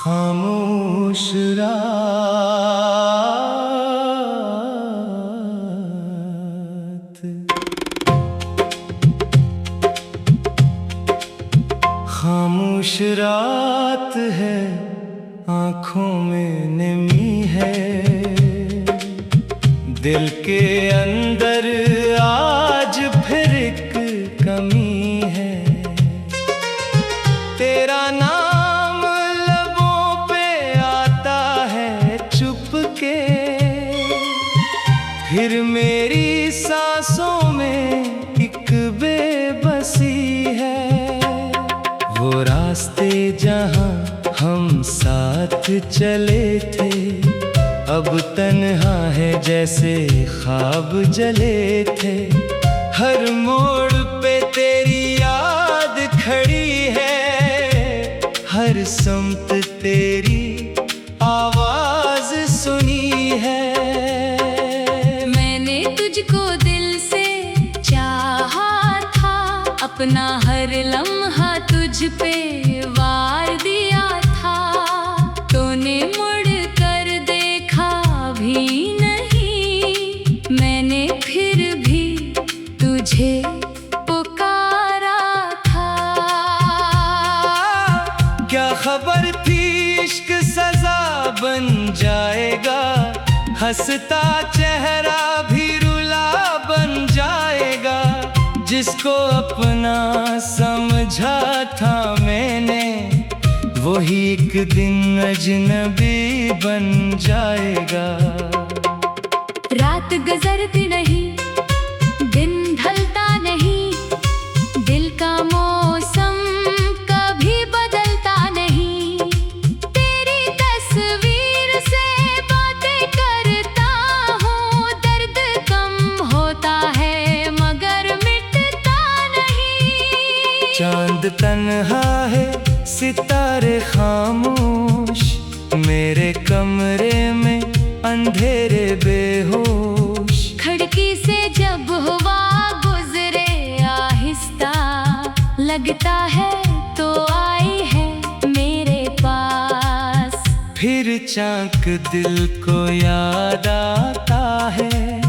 खामोश रात, खामोश रात है, आँखों में नमी है, दिल के अंदर आज फिर एक कमी है। तेरा नाम लबों पे आता है चुपके, फिर मेरी सांसों में एक बेबसी है। वो रास्ते जहाँ हम साथ चले थे, अब तन्हा है जैसे ख्वाब जले थे। हर मोड़ पे तेरी याद खड़ी है, हर समत तेरी आवाज सुनी है। मैंने तुझको दिल से चाहा था, अपना हर लम्हा तुझ पे वार दिया था। तूने मुड़ कर देखा भी नहीं, मैंने फिर भी तुझे पुकारा था। क्या खबर थी इश्क सजा बन जाएगा, हंसता चेहरा भी रुला बन जाएगा। जिसको अपना समझा था मैंने, वही एक दिन अजनबी बन जाएगा। रात गुजरती नहीं, दिन ढलता नहीं, दिल का मौसम कभी बदलता नहीं। तेरी तस्वीर से बातें करता हूँ, दर्द कम होता है मगर मिटता नहीं। चांद तन्हा है, सितारे खामोश, मेरे कमरे में अंधेरे बेहोश। खिड़की से जब हवा गुजरे आहिस्ता, लगता है तो आई है मेरे पास। फिर चाक दिल को याद आता है,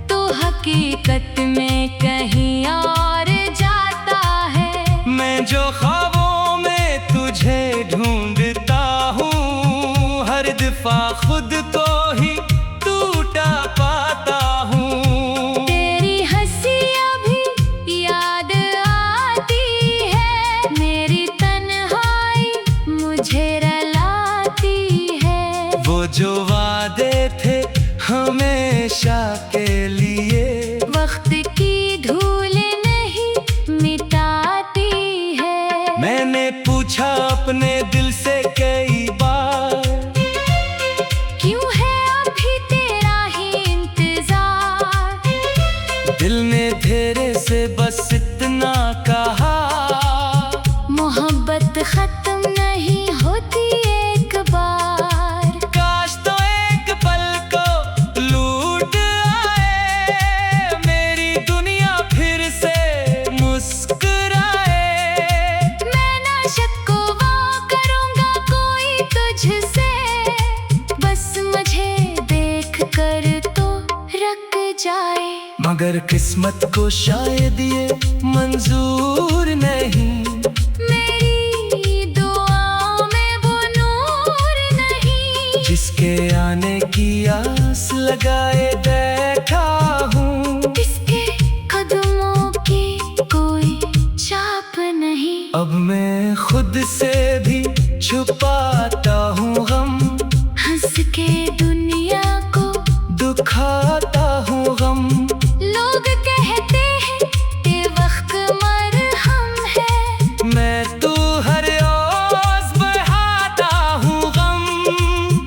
तो हकीकत में कहीं और जाता है। मैं जो ख्वाबों में तुझे ढूंढता हूँ, हर दफा खुद को ही टूटा पाता हूँ। तेरी हंसी अभी याद आती है, मेरी तन्हाई मुझे रुलाती है। वो जो वादे थे हमेशा के लिए, वक्त की धूल नहीं मिटाती है। मैंने पूछा अपने दिल से कई बार, क्यों है अभी तेरा ही इंतजार। दिल ने धेरे से बस इतना कहा, मोहब्बत खत्म नहीं होती एक बार। काश तो एक पल को लूट आए, मेरी दुनिया फिर से मुस्कुराए। मैं ना शक्को वो करूँगा कोई तुझसे, बस मुझे देख कर तो रख जाए। मगर किस्मत को शायद ये मंजूर नहीं, मेरी दुआओं में वो नूर नहीं। जिसके आने की आस लगाए बैठा हूँ। इसके कदमों की कोई छाप नहीं। अब मैं खुद से भी छुपाता हूँ गम, हंस के दुनिया को दुखाता हूँ गम। लोग कहते हैं ये वक्त मरहम है, मैं तो हर रोज बहाता हूँ गम।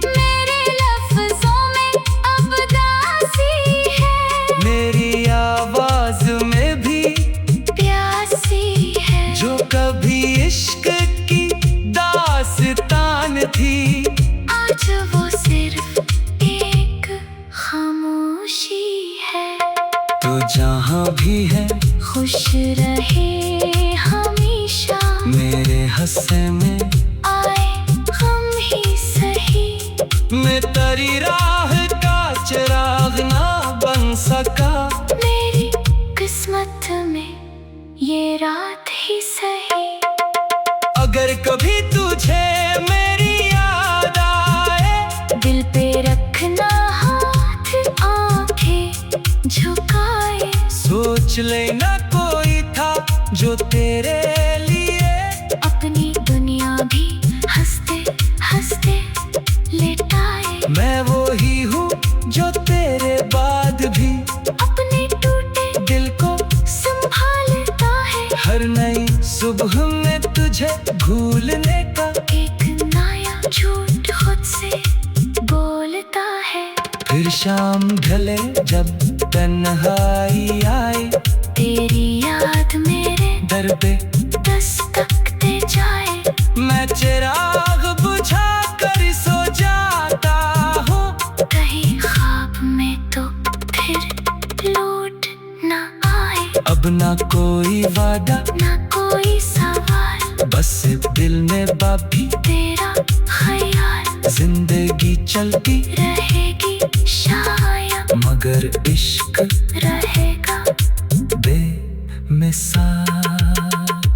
मेरे लफ्जों में अब दासी है, मेरी आवाज में भी प्यासी है। जो कभी इश्क की दास्तान थी, आज वो सिर्फ एक खामोशी है। तो जहाँ भी है खुश रहे हमेशा, मेरे हंसे में आए गम ही मैं तेरी राह का चिराग ना बन सका। मेरी किस्मत में ये रात ही सही। अगर कभी तुझे मेरी याद आए, दिल पे रखना हाथ, आंखें झुकाए। सोच लेना कोई था जो तेरे लिए अपनी दुनिया भी हंसते हंसते लेटाए। मैं वो ही हूँ जो तेरे बाद भी अपने टूटे दिल को संभालता है। हर नई सुबह में तुझे भूलने का एक नया झूठ खुद से बोलता है। फिर शाम ढले जब तन्हाई आए, तेरी याद मेरे दर पे दस्तक दे जाए। मैं चिराग बुझा कर सो जाता हूँ। कहीं ख्वाब में तो फिर लौट ना आए। अब ना कोई वादा ना कोई सवाल, बस दिल में बाकी तेरा ख्याल। जिंदगी चलती रहेगी शायद, मगर इश्क रहेगा बेमिसाल।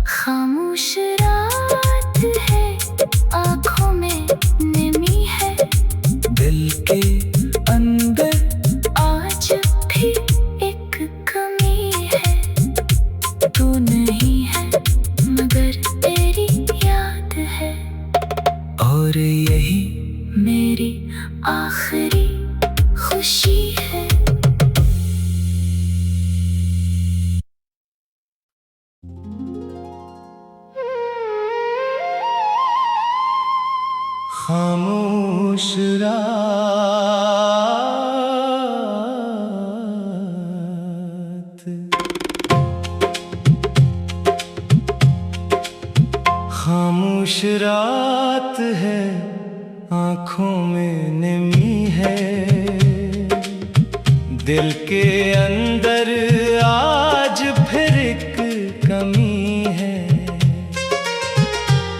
खामोश रात है, आँखों में नमी है। दिल के अंदर आज भी एक कमी है। तू नहीं है मगर तेरी याद है। और यही मेरी आखिरी खुशी है। खामोश रात, खामोश रात है, आँखों में नमी है। दिल के अंदर आज फिर एक कमी है।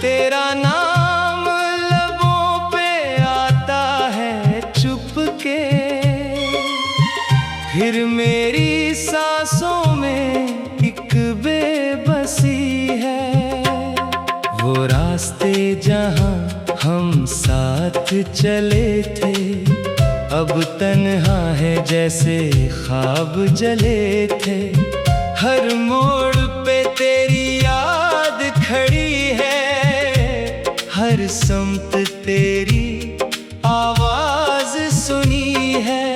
तेरा नाम लबों पे आता है चुपके, फिर मेरी सांसों में एक बेबसी है। वो रास्ते जहाँ हम साथ चले थे, अब तन्हा है जैसे ख्वाब जले थे। हर मोड़ पे तेरी याद खड़ी है, हर समत तेरी आवाज सुनी है।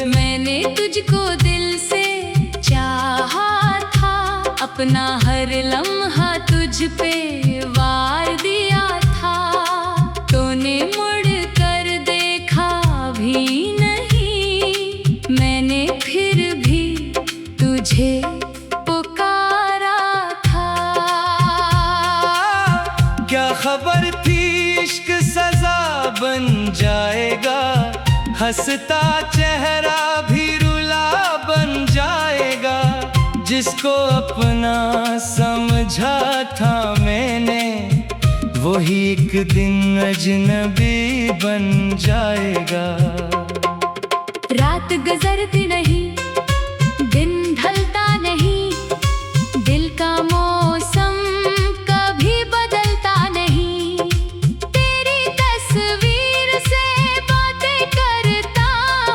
मैंने तुझको दिल से चाहा था, अपना हर लम्हा तुझ पे वार दिया था। तूने मुड़ कर देखा भी नहीं, मैंने फिर भी तुझे पुकारा था। क्या खबर थी इश्क सजा बन जाएगा, हंसता चेहरा भी रुला बन जाएगा। जिसको अपना समझा था मैंने, वही एक दिन अजनबी बन जाएगा। रात गुजरती नहीं, दिन ढलता नहीं, दिल का मौसम कभी बदलता नहीं। तेरी तस्वीर से बातें करता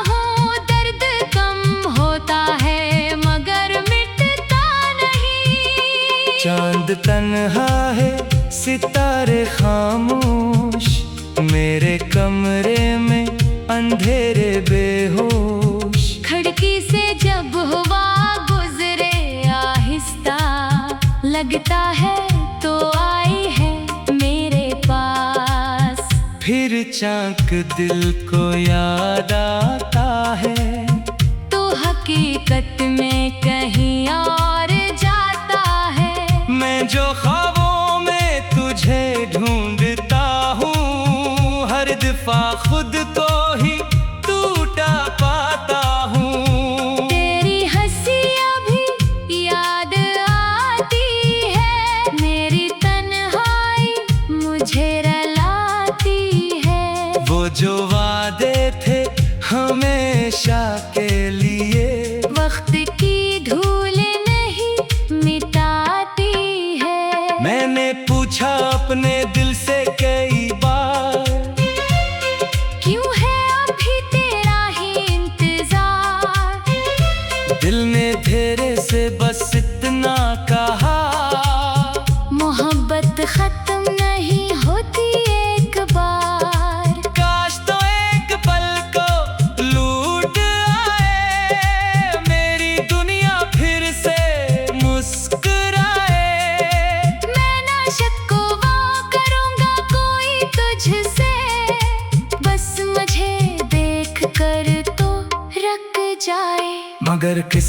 हूँ, दर्द कम होता है मगर मिटता नहीं। चांद तन्हा है, सितारे खामोश, मेरे कमरे में अंधेरे बेहोश। खिड़की से जब हवा गुजरे आहिस्ता, लगता है तो आई है मेरे पास। फिर चाक दिल को याद आता है, तो हकीकत में कहीं और जाता है। मैं जो ख्वाबों में तुझे ढूंढता हूँ, हर दफा खुद को ही टूटा पाता हूँ। तेरी हंसी अभी याद आती है, मेरी तन्हाई मुझे रुलाती है। वो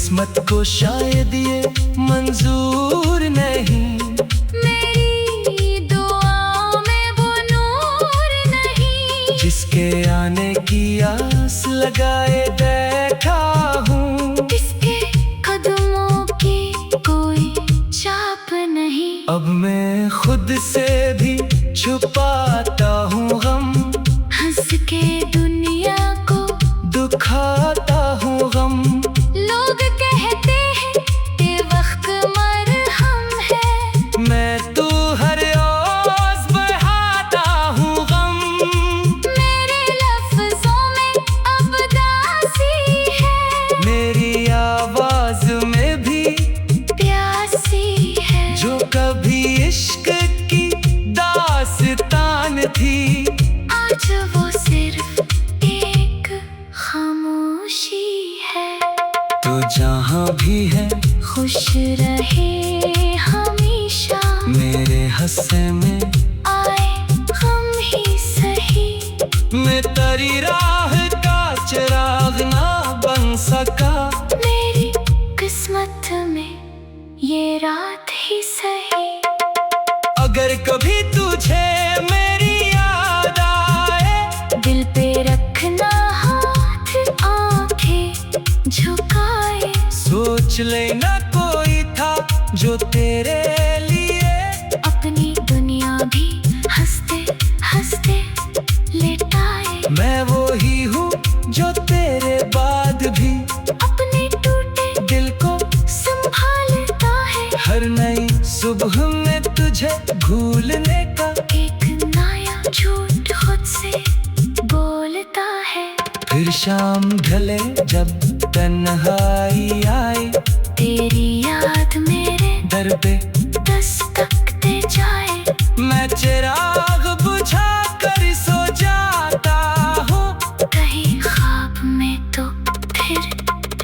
किस्मत को शायद ये मंजूर नहीं, मेरी दुआ में वो नूर नहीं। जिसके आने की आस लगाए बैठा हूँ, इसके कदमों की कोई चाप नहीं। अब मैं खुद से भी छुपाता हूँ गम, हंस के दुनिया को दुखाता हूँ गम। लोग कहते हैं ये वक्त मरहम है, मैं तो हर रोज बहाता हूँ गम। मेरे लफ्जों में अब दासी है, मेरी आवाज में भी प्यासी है। जो कभी इश्क की दास्तान थी, आज वो सिर्फ एक खामोशी है। तो जहाँ भी है खुश रहे हमेशा, मेरे हंसे में आए हम ही सही। मैं तेरी राह का चिराग ना बन सका, मेरी किस्मत में ये रात ही सही। अगर कभी तुझे मेरी याद आए, दिल पे रखना हाथ, आंखें झुकाए। सोच लेना कोई था जो तेरे लिए अपनी दुनिया भी हंसते हंसते लेटाए। मैं वो ही हूँ जो तेरे बाद भी अपने टूटे दिल को संभालता है। हर नई सुबह में तुझे भूलने का एक नया झूठ खुद से बोलता है। फिर शाम ढले जब तन्हाई आए, तेरी याद मेरे दर पे दस्तक दे जाए। मैं चिराग बुझा कर सो जाता हूँ, कहीं ख्वाब में तो फिर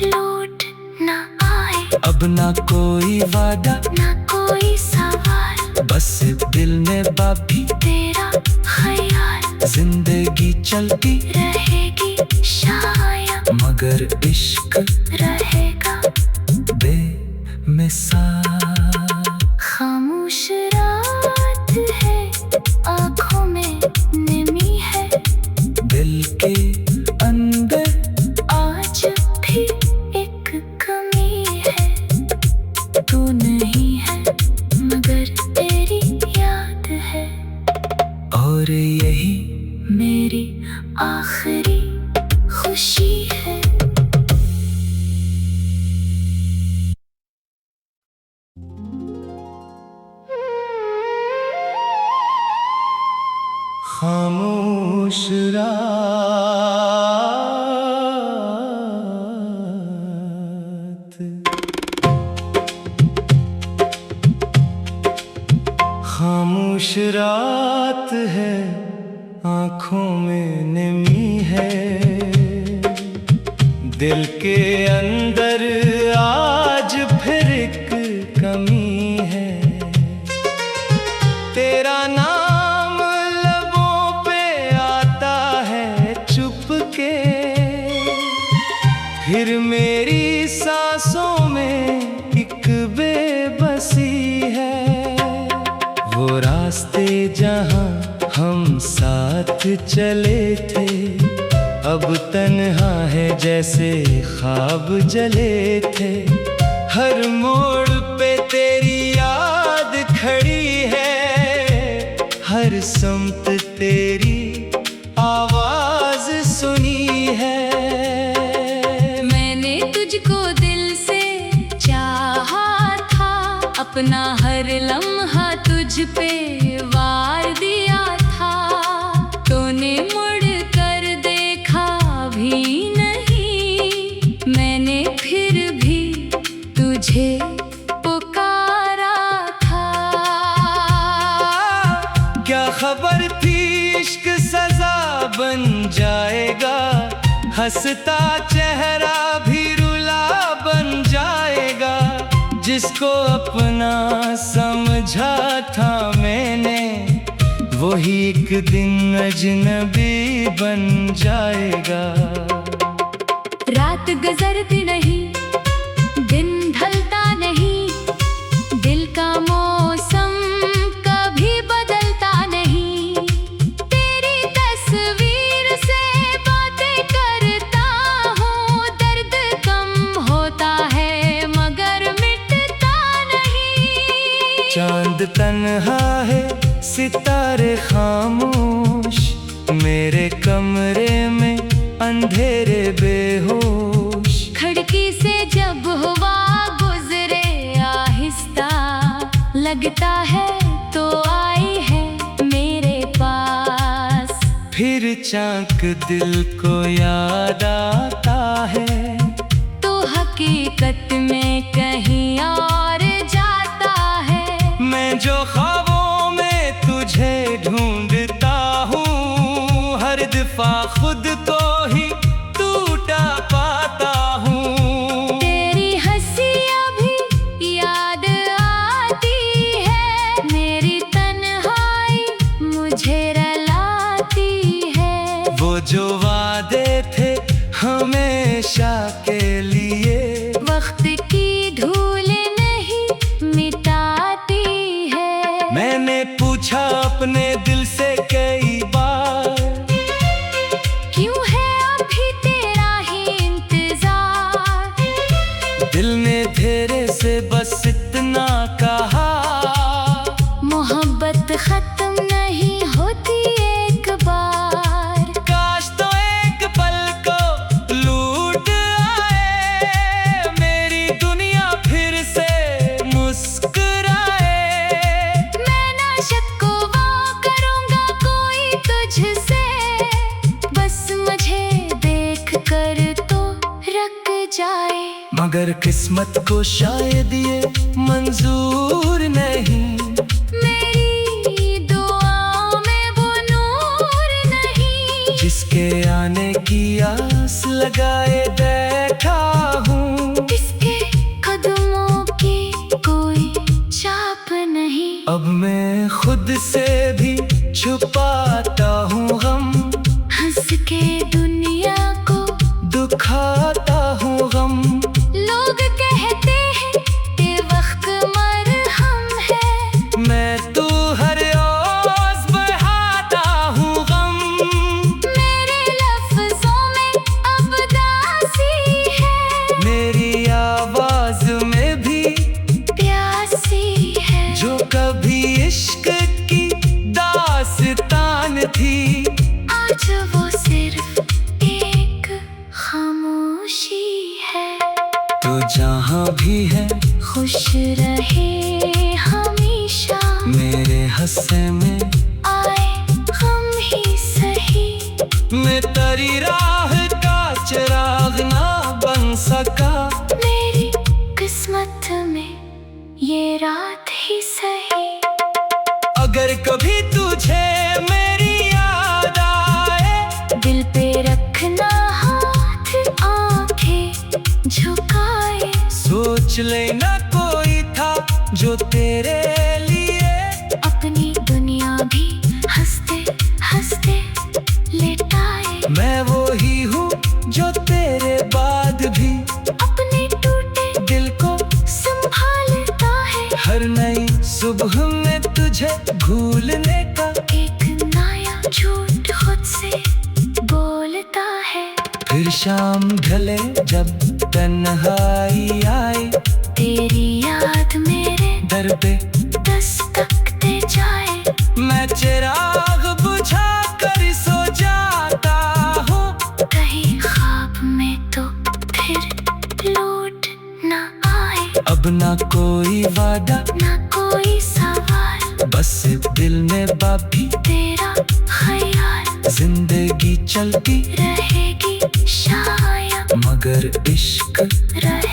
लौट ना आए। अब ना कोई वादा ना कोई सवाल, बस दिल में बाकी तेरा ख्याल। जिंदगी चलती रहेगी शायद, मगर इश्क रहेगा बेमिसाल। खामोश रात है, आँखों में नमी है। दिल के अंदर आज भी एक कमी है, तू नहीं है मगर तेरी याद है। और यही मेरी आखिरी खुशी है। खामोश रात, खामोश रात है, आँखों में नमी है। दिल के अंदर आज फिर एक कमी है। तेरा नाम लबों पे आता है चुपके, फिर मेरी सांसों में एक बेबसी है। वो रास्ते जहाँ हम साथ चले थे, अब तन्हा है जैसे ख्वाब जले थे। हर मोड़ पे तेरी याद खड़ी है, हर समत तेरी आवाज सुनी है। मैंने तुझको दिल से चाहा था, अपना हर लम्हा तुझ पे वार दिया था। तूने मुड़ कर देखा भी नहीं, मैंने फिर भी तुझे पुकारा था। क्या खबर थी इश्क सजा बन जाएगा, हंसता चेहरा भी रुला बन जाएगा। जिसको अपना समझा था मैंने, वही एक दिन अजनबी बन जाएगा। रात गुजरती नहीं, चांद तन्हा है, सितारे खामोश, मेरे कमरे में अंधेरे बेहोश। खिड़की से जब हवा गुजरे आहिस्ता, लगता है तो आई है मेरे पास। फिर चाक दिल को याद आता है, तो हकीकत में कहीं और जाता है। मैं जो ख्वाबों में तुझे ढूंढता हूँ, हर दफा खुद को ही टूटा पाता हूँ। तेरी हंसी अभी याद आती है, मेरी तन्हाई मुझे रुलाती है। वो जो वादे थे हमेशा के लिए, वक्त की धूल नहीं मिटाती है। मैंने पूछा अपने दिल से कई बार, क्यों है अभी तेरा ही इंतजार। दिल ने तेरे से बस इतना कहा, मोहब्बत खत्म नहीं होती एक बार। काश तो एक पल को लूट आए, मेरी दुनिया फिर से मुस्कुराए। मैं ना शक वो करूँगा कोई तुझसे, बस मुझे देख कर तो रख जाए। मगर किस्मत को शायद ये मंजूर नहीं, मेरी दुआओं में वो नूर नहीं। जिसके आने की आस लगाए बैठा हूँ। इसके कदमों की कोई छाप नहीं। अब मैं खुद से भी छुपाता हूँ गम, हंस के दुनिया को दुखाता हूँ गम। लोग कहते हैं कि वक्त मरहम है, मैं तो हर रोज बहाता हूँ गम। मेरे लफ्जों में अब दासी है, मेरी आवाज में भी प्यासी है। जो कभी इश्क की दास्तान थी, आज वो सिर्फ एक खामोशी है। तो जहाँ भी है खुश रहे हमेशा, मेरे हंसे में आए गम ही सही। मैं तेरी राह का चिराग ना बन सका, मेरी किस्मत में ये रात ही सही। अगर कभी तुझे मेरी याद आए, दिल पे रखना हाथ, आंखें झुकाए। सोच लेना कोई था जो तेरे लिए, अपनी दुनिया भी हंसते हंसते लेटाए। मैं वो ही हूँ जो तेरे बाद भी अपने टूटे दिल को संभालता है। हर नई सुबह में तुझे भूलने का एक नया झूठ खुद से बोलता है। फिर शाम ढले जब तन्हाई आए, तेरी याद मेरे दर पे दस्तक दे जाए। मैं चिराग बुझा कर सो जाता हूँ, कहीं ख्वाब में तो फिर लौट ना आए। अब ना कोई वादा ना कोई सवाल, बस दिल में बाकी तेरा ख्याल। जिंदगी चलती रहेगी शायद, मगर इश्क रहे